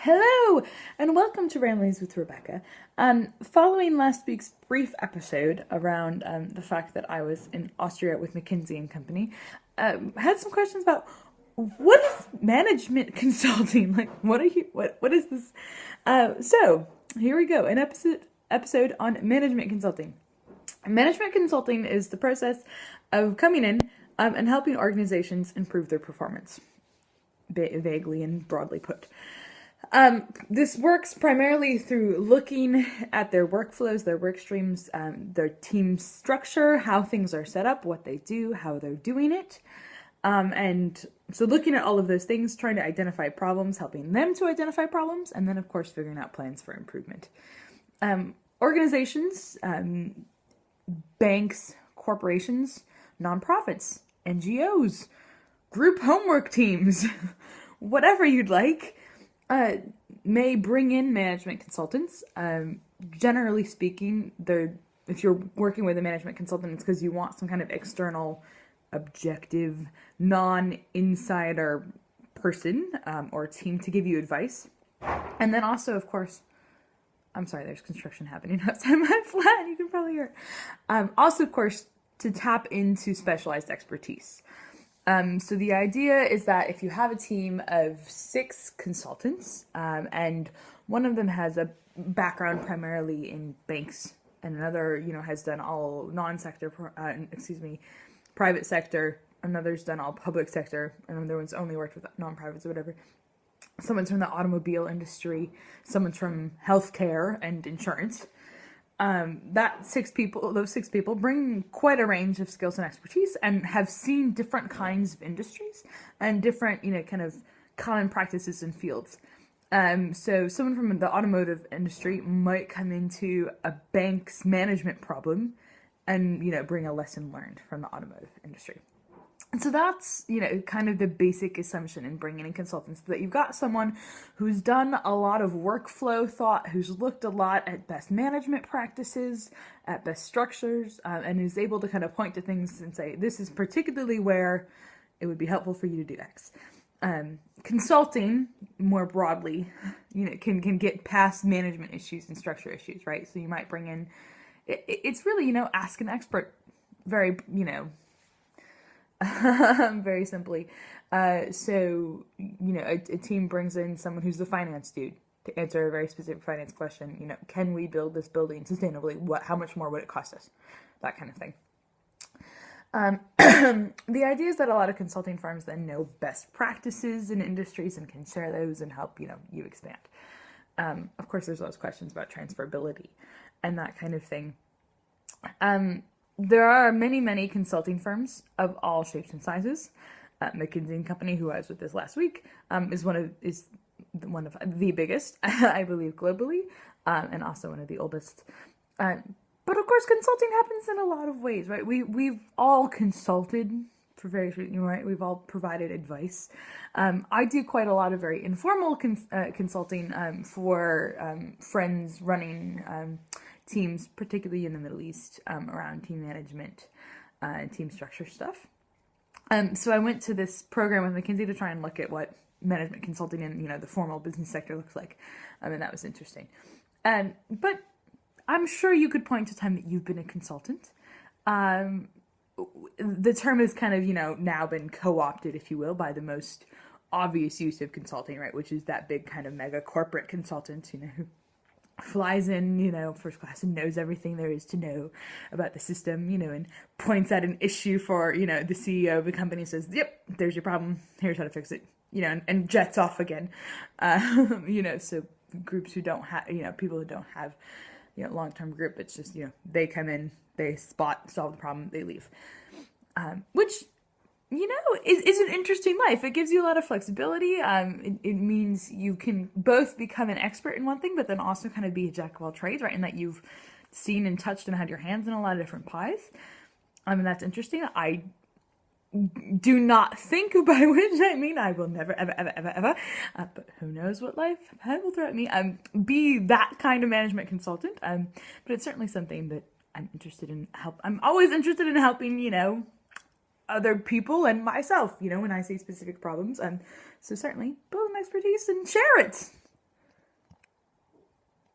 Hello, and welcome to Ramblings with Rebecca. Following last week's brief episode around the fact that I was in Austria with McKinsey and Company, had some questions about what is management consulting? Like, what is this? So here we go, an episode on management consulting. Management consulting is the process of coming in and helping organizations improve their performance, vaguely and broadly put. This works primarily through looking at their workflows, their work streams, their team structure, how things are set up, what they do, how they're doing it. And so looking at all of those things, trying to identify problems, helping them to identify problems, and then of course figuring out plans for improvement. Organizations, banks, corporations, nonprofits, NGOs, group homework teams, whatever you'd like, may bring in management consultants. Generally speaking, if you're working with a management consultant, it's because you want some kind of external, objective, non-insider person or team to give you advice. And then also, of course, I'm sorry, there's construction happening outside my flat, and you can probably hear it. Also, of course, to tap into specialized expertise. So the idea is that if you have a team of 6 consultants, and one of them has a background primarily in banks, and another, has done all non-sector, private sector, another's done all public sector, and another one's only worked with non-privates or whatever. Someone's from the automobile industry, someone's from healthcare and insurance. Those 6 people bring quite a range of skills and expertise and have seen different kinds of industries and different, kind of common practices and fields. So someone from the automotive industry might come into a bank's management problem and, bring a lesson learned from the automotive industry. And so that's, kind of the basic assumption in bringing in consultants, that you've got someone who's done a lot of workflow thought, who's looked a lot at best management practices, at best structures, and is able to kind of point to things and say, this is particularly where it would be helpful for you to do X. Consulting, more broadly, can get past management issues and structure issues, right? So you might bring in, it's really, ask an expert, very, very simply. So, a team brings in someone who's the finance dude to answer a very specific finance question. Can we build this building sustainably? How much more would it cost us? That kind of thing. The idea is that a lot of consulting firms then know best practices in industries and can share those and help, you expand. Of course, there's those questions about transferability and that kind of thing. There are many, many consulting firms of all shapes and sizes. McKinsey and Company, who I was with this last week, is one of the biggest, I believe, globally, and also one of the oldest. But of course, consulting happens in a lot of ways, right? We've all consulted for various reasons, right? We've all provided advice. I do quite a lot of very informal consulting for friends running teams, particularly in the Middle East, around team management and team structure stuff. So I went to this program with McKinsey to try and look at what management consulting in, the formal business sector looks like. And that was interesting. But I'm sure you could point to time that you've been a consultant. The term has kind of, now been co-opted, if you will, by the most obvious use of consulting, right? Which is that big kind of mega corporate consultant, who flies in, first class and knows everything there is to know about the system, and points at an issue for, the CEO of the company, says, yep, there's your problem, here's how to fix it, and jets off again. So groups who don't have, people who don't have, long-term group, it's just, they come in, they solve the problem, they leave. Which, is an interesting life. It gives you a lot of flexibility. It means you can both become an expert in one thing, but then also kind of be a jack of all trades, right? And that you've seen and touched and had your hands in a lot of different pies. That's interesting. I do not think, by which I mean I will never, ever, but who knows what life will throw at me, be that kind of management consultant. But it's certainly something that I'm interested in I'm always interested in helping, other people and myself, when I see specific problems. So certainly build an expertise and share it.